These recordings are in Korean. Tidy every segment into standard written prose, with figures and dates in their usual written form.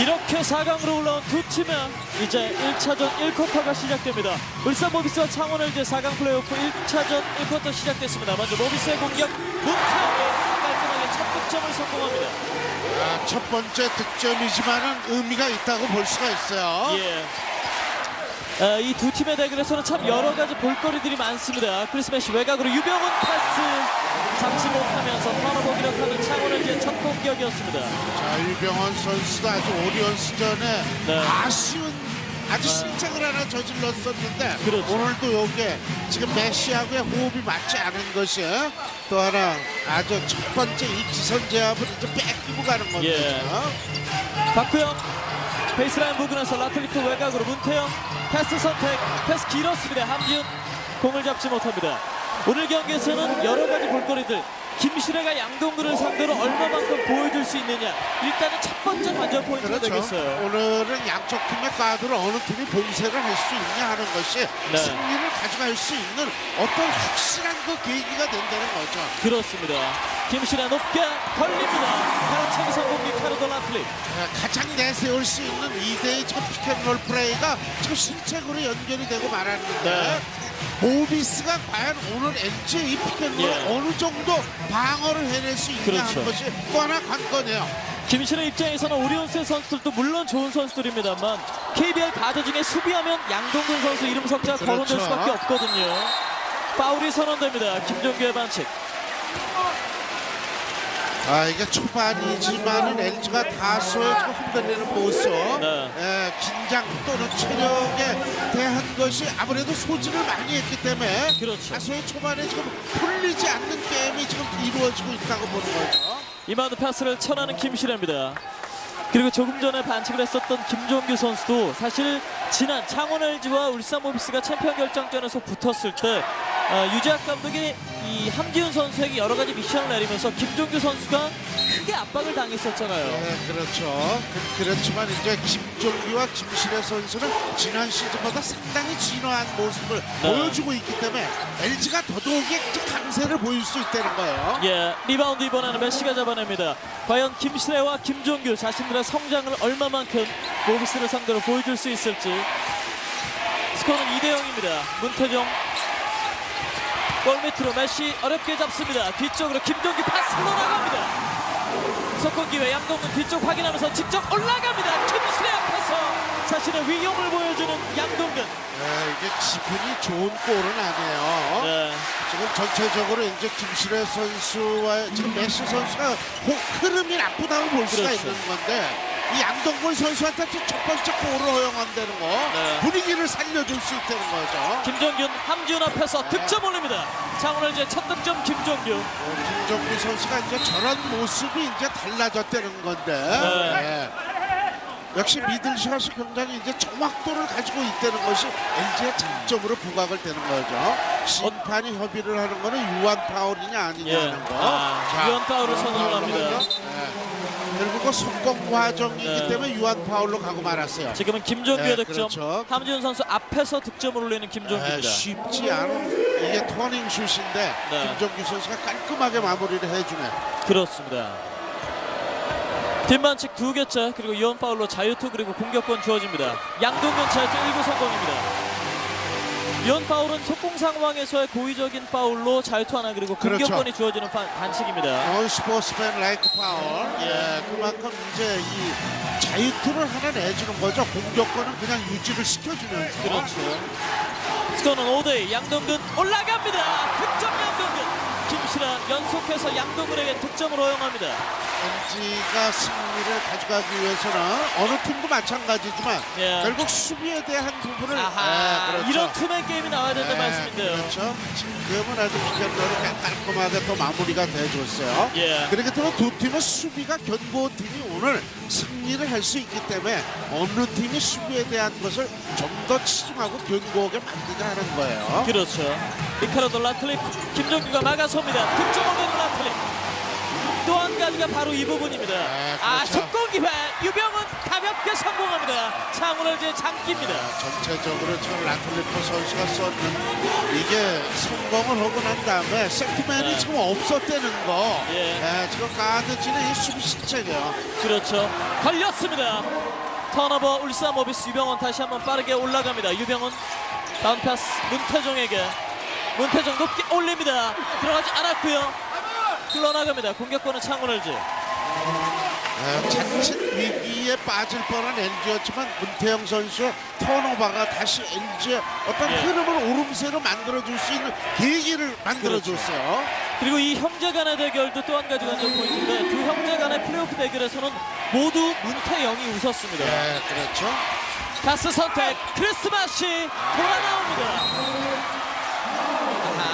이렇게 4강으로 올라온 두 팀의 이제 1차전 1쿼터가 시작됩니다. 울산 모비스와 창원 LG 4강 플레이오프 1차전 1쿼터 시작됐습니다. 먼저 모비스의 공격, 문태영이 깔끔하게 첫 득점을 성공합니다. 첫 번째 득점이지만은 의미가 있다고 볼 수가 있어요. 예. 이 두 팀의 대결에서는 참 여러 가지 볼거리들이 많습니다. 크리스매시 외곽으로 유병훈 패스 잡지 못하면서 턴오버 기록하는 창원 LG의 첫 공격이었습니다. 자, 유병헌 선수도 아주 오리온스전에 네. 아주 실책을 하나 저질렀었는데 그렇죠. 오늘도 요게 지금 메시하고의 호흡이 맞지 않은 것이 또 하나 아주 첫 번째 이 기선 제압을 이제 뺏기고 가는 겁니다. 예. 박구영 베이스라인 부근에서 라틀리프 외곽으로 문태영 패스 선택, 패스 길었습니다. 함지훈 공을 잡지 못합니다. 오늘 경기에서는 여러 가지 볼거리들, 김신혜가 양동근을 상대로 얼마만큼 보여줄 수 있느냐, 일단은 첫 번째 관전 포인트가 그렇죠. 되겠어요. 오늘은 양쪽 팀의 카드를 어느 팀이 봉쇄를 할 수 있냐 하는 것이 네. 승리를 가져갈 수 있는 어떤 확실한 그 계기가 된다는 거죠. 그렇습니다. 김신혜 높게 걸립니다. 가로채기 성공기 카르도 라틀리. 가장 내세울 수 있는 2대2 지금 피켓롤 플레이가 지금 실책으로 연결이 되고 말았는데 네. 모비스가 과연 오늘 LG의 이 피켓롤을 예. 어느 정도 방어를 해낼 수 있냐 그렇죠. 하는 것이 또 하나 관건이에요. 김신혜 입장에서는 오리온스의 선수들도 물론 좋은 선수들입니다만 KBL 가드 중에 수비하면 양동근 선수 이름 석자 거론될 그렇죠. 수밖에 없거든요. 파울이 선언됩니다. 김종규의 반칙. 이게 초반이지만은 LG가 다소의 지금 흔들리는 모습, 네. 긴장 또는 체력에 대한 것이 아무래도 소진을 많이 했기 때문에 그렇죠. 다소의 초반에 지금 풀리지 않는 게임이 지금 이루어지고 있다고 보는 거죠. 이마드 패스를 쳐내는 김신혜입니다. 그리고 조금 전에 반칙을 했었던 김종규 선수도 사실 지난 창원 LG와 울산 모비스가 챔피언 결정전에서 붙었을 때 유재학 감독이 이 함지훈 선수에게 여러 가지 미션을 내리면서 김종규 선수가 크게 압박을 당했었잖아요. 네, 그렇죠. 그렇지만 이제 김종규와 김신혜 선수는 지난 시즌보다 상당히 진화한 모습을 보여주고 있기 때문에 LG가 더더욱이 강세를 보일 수 있다는 거예요. 예, 리바운드 이번에는 메시가 잡아냅니다. 과연 김신혜와 김종규 자신들의 성장을 얼마만큼 모비스를 상대로 보여줄 수 있을지. 스코어는 2대0입니다. 문태종 골밑으로 메시 어렵게 잡습니다. 뒤쪽으로 김종규 패스로 나갑니다. 석권 기회 양동근 뒤쪽 확인하면서 직접 올라갑니다. 김신혜 앞에서 자신의 위용을 보여주는 양동근. 이게 기분이 좋은 골은 아니에요. 네. 지금 전체적으로 이제 김신혜 선수와 지금 메시 선수가 흐름이 나쁘다고 볼 수가 그렇죠. 있는 건데 이 양동근 선수한테 첫 번째 골을 허용한다는 거 분위기를 살려줄 수 있다는 거죠. 김종균 함지훈 앞에서 득점 올립니다. 창원 LG의 첫 득점 김종규. 김종규 선수가 이제 저런 모습이 이제 달라졌다는 건데 역시 미들샷이 굉장히 이제 정확도를 가지고 있다는 것이 LG의 장점으로 부각을 되는 거죠. 심판이 협의를 하는 거는 유한 파울이냐 아니냐 하는 거. 유한 파울을 선언을 합니다. 결국은 속공 과정이기 때문에 유한 파울로 가고 말았어요. 지금은 김종규의 득점. 그렇죠. 함지훈 선수 앞에서 득점을 올리는 김종규입니다. 쉽지 않은 이게 터닝 슛인데 김종규 선수가 깔끔하게 마무리를 해주네. 그렇습니다. 팀반칙 2개째 그리고 유한 파울로 자유투 그리고 공격권 주어집니다. 양동근 자유투 1구 성공입니다. 유한 파울은 속공 상황에서의 고의적인 파울로 자유투 하나 그리고 공격권이 주어지는 반칙입니다. 스포츠맨 라이크 파울. 그만큼 이제 이 자유투를 하나 내주는 거죠. 공격권은 그냥 유지를 시켜주면서. 그렇죠. 스코어는 5대2 양동근 올라갑니다. 득점 양동근. 김신혜 연속해서 양동근에게 득점을 허용합니다. LG가 승리를 가져가기 위해서는 어느 팀도 마찬가지지만 결국 수비에 대한 부분을 그렇죠. 이런 투맨 게임이 나와야 된다는 말씀인데요. 그렇죠. 지금은 아주 피켓롤이 깔끔하게 또 마무리가 돼줬어요. 그렇기 때문에 두 팀의 수비가 견고한 팀이 오늘 승리를 할 수 있기 때문에 어느 팀이 수비에 대한 것을 좀 더 치중하고 견고하게 만들게 하는 거예요. 그렇죠. 리카르도 라틀리 김종규가 막아섭니다. 득점 얻는 라틀리. 또 한 가지가 바로 이 부분입니다. 그렇죠. 속공 기회 유병훈 가볍게 성공합니다. 창원을제 장기입니다. 전체적으로 지금 라틀리프 선수가 썼는 이게 성공을 하고 난 다음에 세트맨이 네. 지금 없었다는 거. 예. 네, 지금 가드진의 이 수비 실책이에요. 그렇죠. 걸렸습니다. 턴오버 울산 모비스. 유병원 다시 한번 빠르게 올라갑니다. 유병원 다운 패스 문태종에게. 문태종 높게 올립니다. 들어가지 않았고요. 흘러나갑니다. 공격권은 창원을지. 자칫 위기에 빠질 뻔한 LG였지만 문태영 선수의 턴오버가 다시 LG의 어떤 예. 흐름을 오름세로 만들어줄 수 있는 계기를 만들어줬어요. 그리고 이 형제 간의 대결도 또 한 가지 관전 포인트인데 두 형제 간의 플레이오프 대결에서는 모두 문태영이 웃었습니다. 네, 그렇죠. 가스 선택 크리스마시 돌아 나옵니다.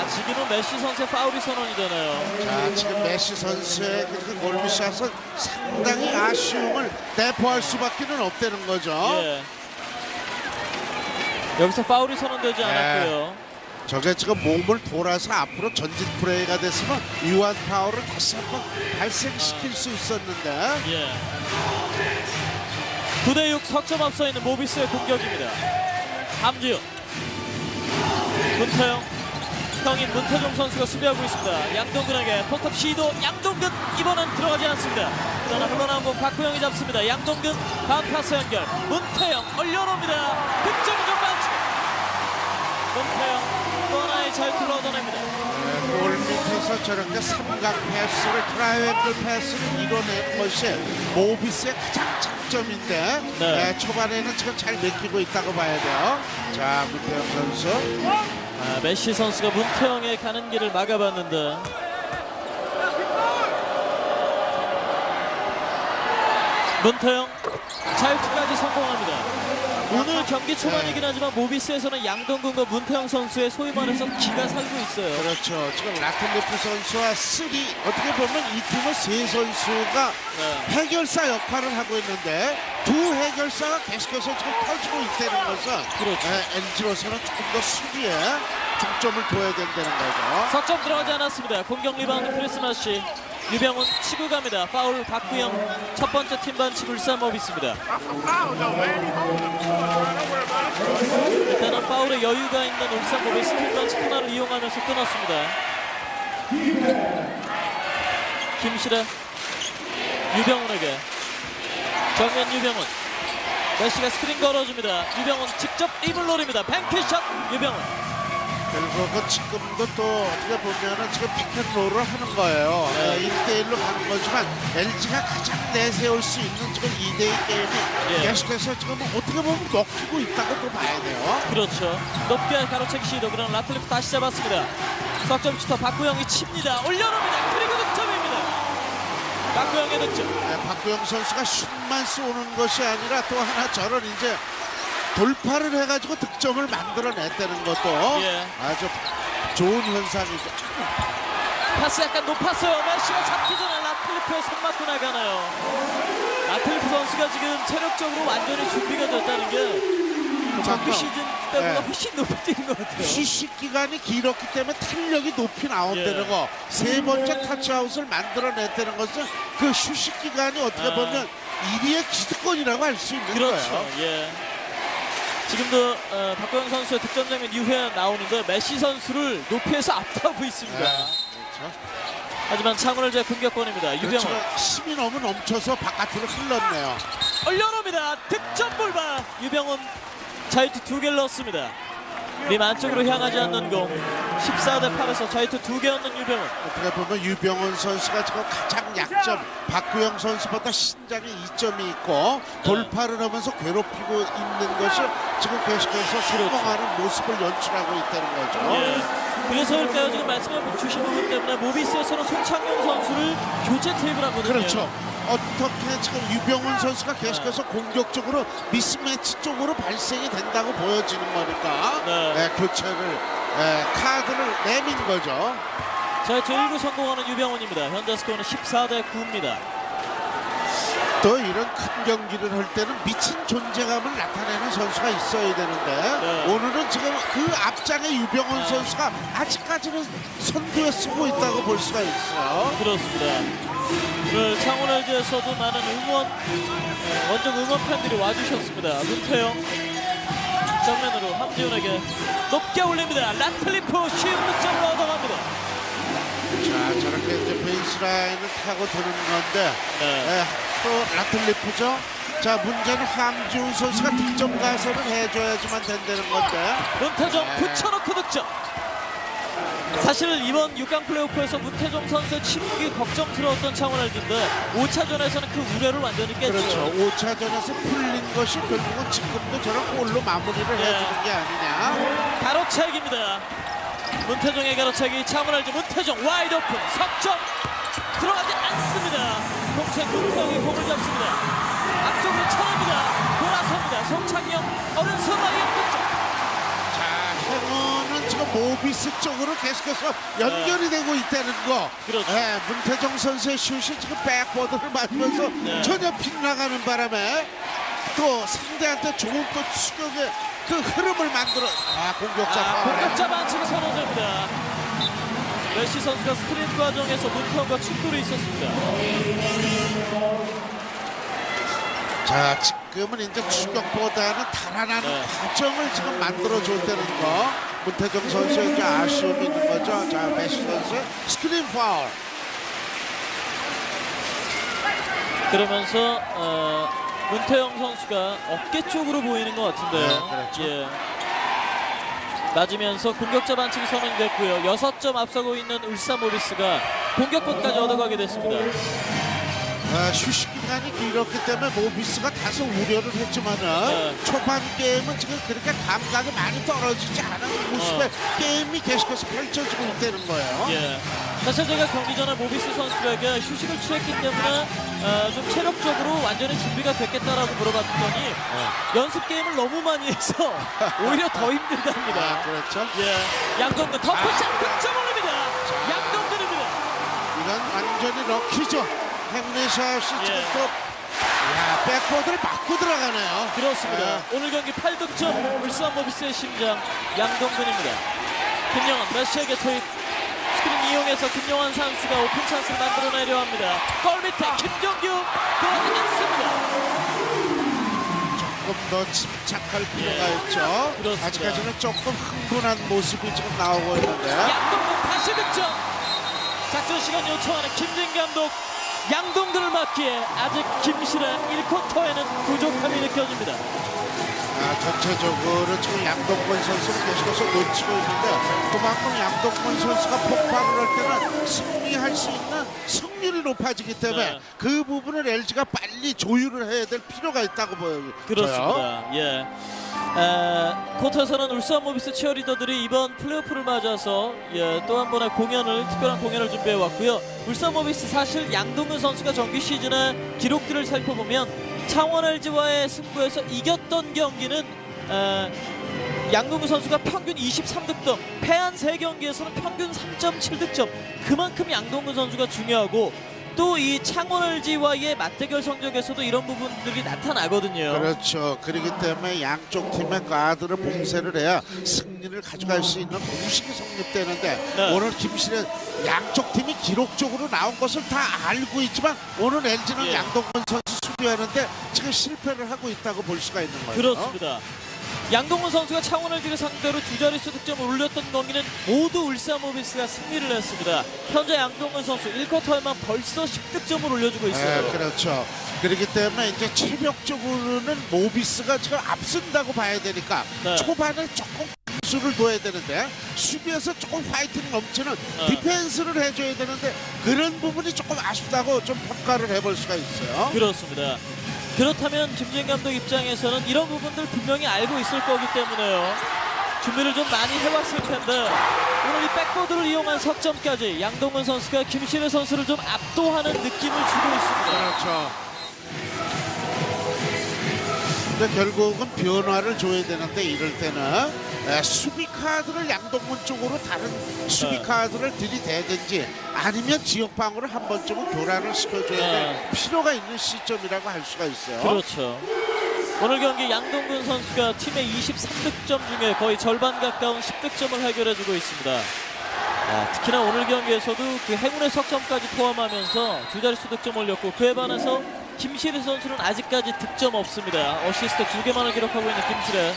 지금은 메시 선수의 파울이 선언이 되네요. 자, 지금 메시 선수의 그 골밑샷은 상당히 아쉬움을 내포할 수밖에는 없다는 거죠. 예. 여기서 파울이 선언되지 네. 않았고요. 저게 지금 몸을 돌아서 앞으로 전진 플레이가 됐으면 유한 파울을 다시 한번 발생시킬 수 있었는데. 예. 9대6 석점 앞서 있는 모비스의 공격입니다. 함지훈, 문태영, 형인 문태종 선수가 수비하고 있습니다. 양동근에게 포스트업 시도. 양동근 이번엔 들어가지 않습니다. 그러나 흘러나온 공 박구영이 잡습니다. 양동근 다음 파스 연결. 문태영 올려놓습니다. 득점이죠. 반칙. 문태영 또 하나의 자유투를 얻어냅니다. 골 밑에서 저렇게 삼각 패스를 트라이앵글 패스를 이뤄내는 것이 모비스의 가장 장점인데 네. 초반에는 지금 잘 맥히고 있다고 봐야 돼요. 자, 문태영 선수. 메시 선수가 문태영의 가는 길을 막아봤는데 문태영 자유투까지 성공합니다. 오늘 경기 초반이긴 하지만 모비스에서는 양동근과 문태영 선수의 소위 말해서 기가 살고 있어요. 그렇죠. 지금 라틀리프 선수와 쓰리 어떻게 보면 이 팀의 세 선수가 네. 해결사 역할을 하고 있는데 두 해결사가 계속해서 지금 터지고 있다는 것은 그렇죠. LG로서는 조금 더 수비에 중점을 둬야 된다는 거죠. 석점 들어가지 않았습니다. 공격 리바운드 크리스마시. 유병훈 치고 갑니다. 파울 박구영 첫 번째 팀 반칙 울산 모비스입니다. 일단은 파울에 여유가 있는 울산 모비스 팀 반칙 하나를 이용하면서 끊었습니다. 김실의 유병훈에게 정면 유병훈. 메시가 스크린 걸어줍니다. 유병훈 직접 입을 노립니다. 뱅크샷 유병훈. 결국은 지금도 또 어떻게 보면은 지금 피켓롤을 하는 거예요. 네. 1대1로 가는 거지만 LG가 가장 내세울 수 있는 지금 2대2 게임이 예. 계속해서 지금 어떻게 보면 먹히고 있다고 또 봐야 돼요. 그렇죠. 높게 가로채기 시도. 그러나 라틀리프 다시 잡았습니다. 석점 슈터 박구영이 칩니다. 올려놓습니다. 그리고 득점입니다. 박구영의 득점. 네, 박구영 선수가 슛만 쏘는 것이 아니라 또 하나 저런 이제 돌파를 해가지고 득점을 만들어냈다는 것도 예. 아주 좋은 현상이죠. 파스 약간 높았어요. 메시가 잡기 전에 라틀리프에 손 맞고 나가나요. 라틀리프 선수가 지금 체력적으로 완전히 준비가 됐다는 게 정규 시즌 때보다 네. 훨씬 높이 뛰는 것 같아요. 휴식 기간이 길었기 때문에 탄력이 높이 나온다는 예. 거. 세 번째 터치아웃을 만들어냈다는 것은 그 휴식 기간이 어떻게 보면 1위의 기득권이라고 할 수 있는 그렇죠. 거예요. 예. 지금도 박구영 선수의 득점 장면 이후에 나오는데 메시 선수를 높이에서 압도하고 있습니다. 네, 그렇죠. 하지만 창원을 제 공격권입니다. 유병헌 그렇죠. 힘이 너무 넘쳐서 바깥으로 흘렀네요. 올려놓습니다. 득점 불발. 유병헌 자유투 2개를 넣었습니다. 림 안쪽으로 향하지 않는 공. 14대 8에서 자유투 2개 얻는 유병헌. 어떻게 보면 유병헌 선수가 지금 가장 약점, 박구영 선수보다 신장에 이점이 있고 돌파를 하면서 괴롭히고 있는 것이 지금 계속해서 성공하는 모습을 연출하고 있다는 거죠. 예. 그래서일까요? 지금 말씀해 주신 부분 때문에 모비스에서는 손창용 선수를 교체 투입을 하거든요. 그렇죠. 어떻게 지금 유병훈 선수가 계속해서 공격적으로 미스매치 쪽으로 발생이 된다고 보여지는 거니까 네. 교체를 카드를 내민 거죠. 자유투 1구 성공하는 유병헌입니다. 현재 스코어는 14대 9입니다. 또 이런 큰 경기를 할 때는 미친 존재감을 나타내는 선수가 있어야 되는데 네. 오늘은 지금 그 앞장에 유병헌 선수가 아직까지는 선두에 서고 있다고 볼 수가 있어요. 그렇습니다. 오늘 창원 LG에서도 많은 응원, 원정 응원 팬들이 와주셨습니다. 문태영 정면으로 함지훈에게 높게 올립니다. 라틀리프 쉬운 득점을 얻어갑니다. 자, 저렇게 이제 베이스라인을 타고 드는 건데 또 라틀리프죠. 자, 문제는 함지훈 선수가 득점 가설을 해줘야지만 된다는 건데. 문태종 붙여놓고 득점. 사실 이번 6강 플레이오프에서 문태종 선수의 침묵이 걱정스러웠던 창원 LG인데 5차전에서는 그 우려를 완전히 깼죠. 그렇죠. 5차전에서 풀린 것이 결국은 지금도 저런 골로 마무리를 해주는 게 아니냐. 가로채기입니다. 문태종의 가로채기. 창원 LG 문태종 와이드 오픈 석점 들어가지 않습니다. 동생 문태종이 공을 잡습니다. 앞쪽으로 쳐냅니다. 돌아섭니다. 송창영 오른손 라이언 득점. 행운은 지금 모비스 쪽으로 계속해서 연결이 되고 있다는 거. 그렇죠. 문태종 선수의 슛이 지금 백보드를 맞으면서 전혀 빗나가는 바람에 또 상대한테 좋은 또 추격의 그 흐름을 만들어. 공격자 공격자 반칙을 선언됩니다. 메시 선수가 스크린 과정에서 문태영과 충돌이 있었습니다. 자, 지금은 이제 추격보다는 달아나는 과정을 지금 만들어줬다는 거. 문태종 선수의 이제 아쉬움이 있는 거죠. 자, 메시 선수의 스크린 파울. 그러면서 문태영 선수가 어깨 쪽으로 보이는 것 같은데요. 그렇죠. 예. 맞으면서 공격자 반칙이 선언됐고요. 6점 앞서고 있는 울산 모비스가 공격권까지 얻어가게 됐습니다. 휴식 기간이 길었기 때문에 모비스가 다소 우려를 했지만은 초반 게임은 지금 그렇게 감각이 많이 떨어지지 않은 모습에 게임이 계속해서 펼쳐지고 있다는 거예요. 예. 사실 제가 경기 전에 모비스 선수에게 휴식을 취했기 때문에 좀 체력적으로 완전히 준비가 됐겠다라고 물어봤더니 연습 게임을 너무 많이 해서 오히려 더 힘들답니다. 그렇죠. 예. 양동근 터프샷 득점 올립니다. 양동근입니다. 이건 완전히 럭키죠. 행내샷이 지금 또 백보드를 맞고 들어가네요. 그렇습니다. 오늘 경기 8득점 울산 모비스의 심장 양동근입니다. 김영환 메시에게 투입. 스크린 이용해서 김영환 선수가 오픈 찬스를 만들어내려 합니다. 골 밑에 김정규 들어가지 않습니다. 조금 더 침착할 필요가 있죠. 그렇습니다. 아직까지는 조금 흥분한 모습이 지금 나오고 있는데. 양동근 다시 득점. 작전 시간 요청하는 김진 감독. 양동근을 막기에 아직 김실의 1쿼터에는 부족함이 느껴집니다. 전체적으로 지금 양동근 선수를 계속해서 놓치고 있는데 그만큼 양동근 선수가 폭발을 할 때는 승리할 수 있는 승률이 높아지기 때문에 그 부분을 LG가 빨리 조율을 해야 될 필요가 있다고 보여요. 그렇습니다. 예. 코트에서는 울산 모비스 치어리더들이 이번 플레이오프를 맞아서 또 한 번의 특별한 공연을 준비해 왔고요. 울산 모비스 사실 양동근 선수가 정규 시즌의 기록들을 살펴보면 창원 LG와의 승부에서 이겼던 경기는 양동근 선수가 평균 23득점, 패한 3경기에서는 평균 3.7득점. 그만큼 양동근 선수가 중요하고 또 이 창원 LG와의 맞대결 성적에서도 이런 부분들이 나타나거든요. 그렇죠. 그렇기 때문에 양쪽 팀의 가드를 봉쇄를 해야 승리를 가져갈 수 있는 공식이 성립되는데 오늘 김실의 양쪽 팀이 기록적으로 나온 것을 다 알고 있지만 오늘 LG는 양동근 선수 수비하는데 지금 실패를 하고 있다고 볼 수가 있는 거예요. 그렇습니다. 양동근 선수가 창원 LG를 상대로 두 자릿수 득점을 올렸던 경기는 모두 울산 모비스가 승리를 했습니다. 현재 양동근 선수 1쿼터에만 벌써 10득점을 올려주고 있어요. 그렇죠. 그렇기 때문에 이제 체력적으로는 모비스가 지금 앞선다고 봐야 되니까 초반에 조금 수를 둬야 되는데 수비에서 조금 파이팅 넘치는 디펜스를 해줘야 되는데 그런 부분이 조금 아쉽다고 좀 평가를 해볼 수가 있어요. 그렇습니다. 그렇다면 김진 감독 입장에서는 이런 부분들 분명히 알고 있을 거기 때문에요. 준비를 좀 많이 해왔을 텐데 오늘 이 백보드를 이용한 석점까지 양동근 선수가 김실의 선수를 좀 압도하는 느낌을 주고 있습니다. 그렇죠. 근데 결국은 변화를 줘야 되는데 이럴 때는 수비 카드를 양동근 쪽으로 다른 수비 카드를 들이대든지 아니면 지역방으로 한 번쯤은 교란을 시켜줘야 될 필요가 있는 시점이라고 할 수가 있어요. 그렇죠. 오늘 경기 양동근 선수가 팀의 23득점 중에 거의 절반 가까운 10득점을 해결해주고 있습니다. 특히나 오늘 경기에서도 그 행운의 석점까지 포함하면서 두 자릿수 득점 올렸고 그에 반해서 김시래 선수는 아직까지 득점 없습니다. 어시스트 2개만을 기록하고 있는 김시래.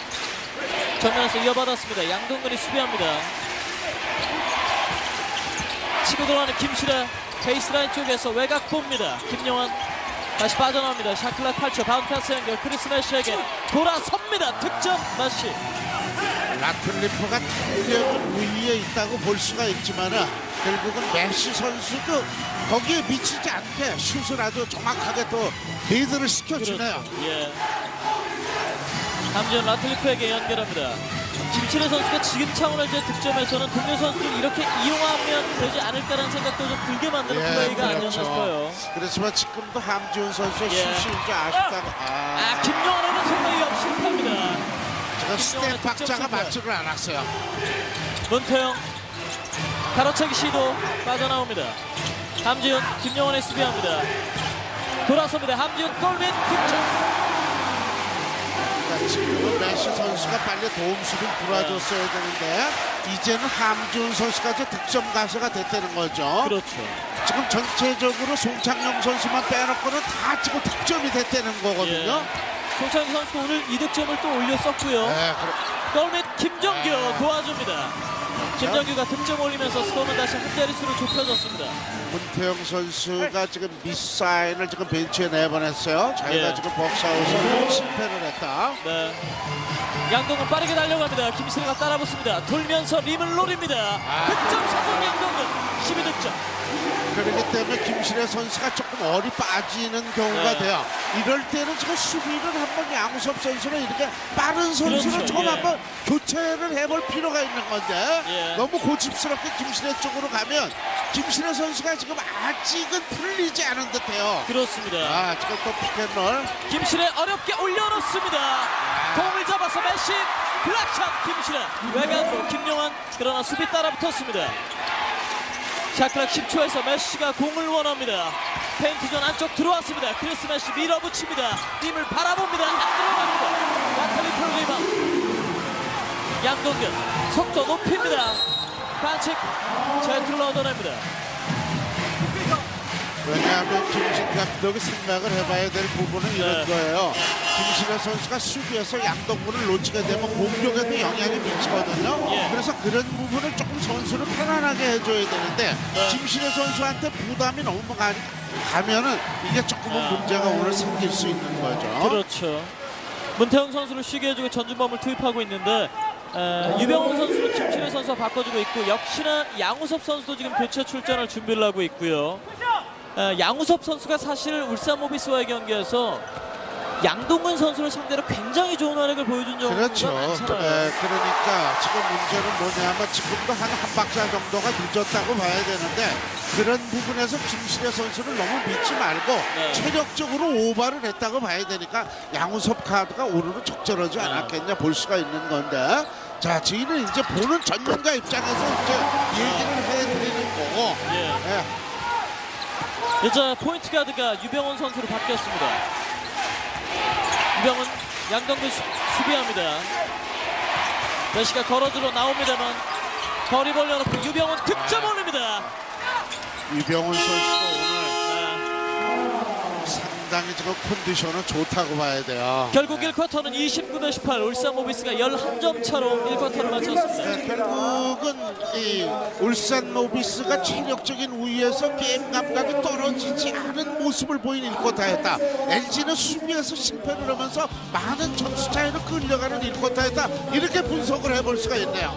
정면에서 이어받았습니다. 양동근이 수비합니다. 치고 들어가는 김시래. 베이스라인 쪽에서 외곽 봅니다. 김영환 다시 빠져나옵니다. 샤클락 8초 바운드 패스 연결. 크리스 매시에게 돌아섭니다. 득점 매시. 라틀리프가 탄력은 우위에 있다고 볼 수가 있지만 결국은 메시 선수도 거기에 미치지 않게 슛을 아주 정확하게 또 리드를 시켜주네요. 예. 함지현 라틀리프에게 연결합니다. 김치래 선수가 지금 차원에서의 득점에서는 동료 선수를 이렇게 이용하면 되지 않을까라는 생각도 좀 들게 만드는 플레이가 아니었나 싶어요. 그렇지만 지금도 함지훈 선수의 예. 슛이 이제 아쉽다고. 김영환은 손목이 없이 실패합니다. 제가 스텝 박자가 득점 맞지를 않았어요. 문태영 가로채기 시도 빠져나옵니다. 함지훈 김영환의 수비합니다. 돌아섭니다. 함지훈 골밑 득점. 지금은 메시 선수가 빨리 도움 수비를 불어줬어야 되는데 이제는 함지훈 선수가 이제 득점 가세가 됐다는 거죠. 그렇죠. 지금 전체적으로 송창용 선수만 빼놓고는 다 지금 득점이 됐다는 거거든요. 송창기 선수도 오늘 2득점을 또 올렸었고요. 네, 골밑 김정규 도와줍니다. 김정규가 득점 올리면서 스코어는 다시 한 자릿수로 좁혀졌습니다. 문태영 선수가 지금 미사인을 지금 벤치에 내보냈어요. 자기가 예. 지금 벅스아웃으로 실패를 했다. 네. 양동근 빠르게 달려갑니다. 김신혜가 따라붙습니다. 돌면서 림을 노립니다. 득점 성공 양동근 12득점. 그렇기 때문에 김신혜 선수가 조금 얼이 빠지는 경우가 네. 돼요. 이럴 때는 지금 수비를 한번 양우섭 선수는 이렇게 빠른 선수를 그렇죠, 조금 예. 한번 교체를 해볼 필요가 있는 건데 예. 너무 고집스럽게 김신혜 쪽으로 가면 김신혜 선수가 지금 아직은 풀리지 않은 듯해요. 그렇습니다. 지금 또 피켓롤. 김신혜 어렵게 올려놓습니다. 공을 잡아서 메시 블락샷 김신혜 외곽으로 김용환 그러나 수비 따라붙었습니다. 샤클락 10초에서 메시가 공을 원합니다. 페인트존 안쪽 들어왔습니다. 크리스 메시 밀어붙입니다. 팀을 바라봅니다. 안 들어갑니다. 나탈리 폴리만 양동근 속도 높입니다. 반칙 제트를 얻어냅니다. 왜냐하면 김신 감독이 생각을 해봐야 될 부분은 이런 네. 거예요. 김신혜 선수가 수비에서 양동근을 놓치게 되면 공격에도 영향이 미치거든요. 예. 그래서 그런 부분을 조금 선수를 편안하게 해줘야 되는데 네. 김신혜 선수한테 부담이 너무 가면은 이게 조금은 문제가 오늘 생길 수 있는 거죠. 그렇죠. 문태영 선수를 쉬게 해주고 전준범을 투입하고 있는데 유병헌 선수는 김신혜 선수와 바꿔주고 있고 역시나 양우섭 선수도 지금 교체 출전을 준비를 하고 있고요. 양우섭 선수가 사실 울산 모비스와의 경기에서 양동근 선수를 상대로 굉장히 좋은 활약을 보여준 경우가 그렇죠. 많잖아요. 그러니까 지금 문제는 뭐냐면 지금도 한 박자 정도가 늦었다고 봐야 되는데 그런 부분에서 김신혜 선수를 너무 믿지 말고 네. 체력적으로 오버를 했다고 봐야 되니까 양우섭 카드가 오늘은 적절하지 않았겠냐 볼 수가 있는 건데 자 저희는 이제 보는 전문가 입장에서 이제 얘기를 해드리는 거고 예. 이제 포인트 가드가 유병헌 선수로 바뀌었습니다. 유병헌 양동근 수비합니다. 메시가 걸어들어 나옵니다만 거리 벌려놓고 유병헌 득점 올립니다. 유병훈 선수도 오늘 상당히 지금 컨디션은 좋다고 봐야 돼요. 결국 1쿼터는 29대 18 울산 모비스가 11점 차로 1쿼터를 마쳤습니다. 네, 결국은 이 울산 모비스가 체력적인 우위에서 게임 감각이 떨어지지 않은 모습을 보인 1쿼터였다. LG는 수비에서 실패를 하면서 많은 점수 차이로 끌려가는 1쿼터였다. 이렇게 분석을 해볼 수가 있네요.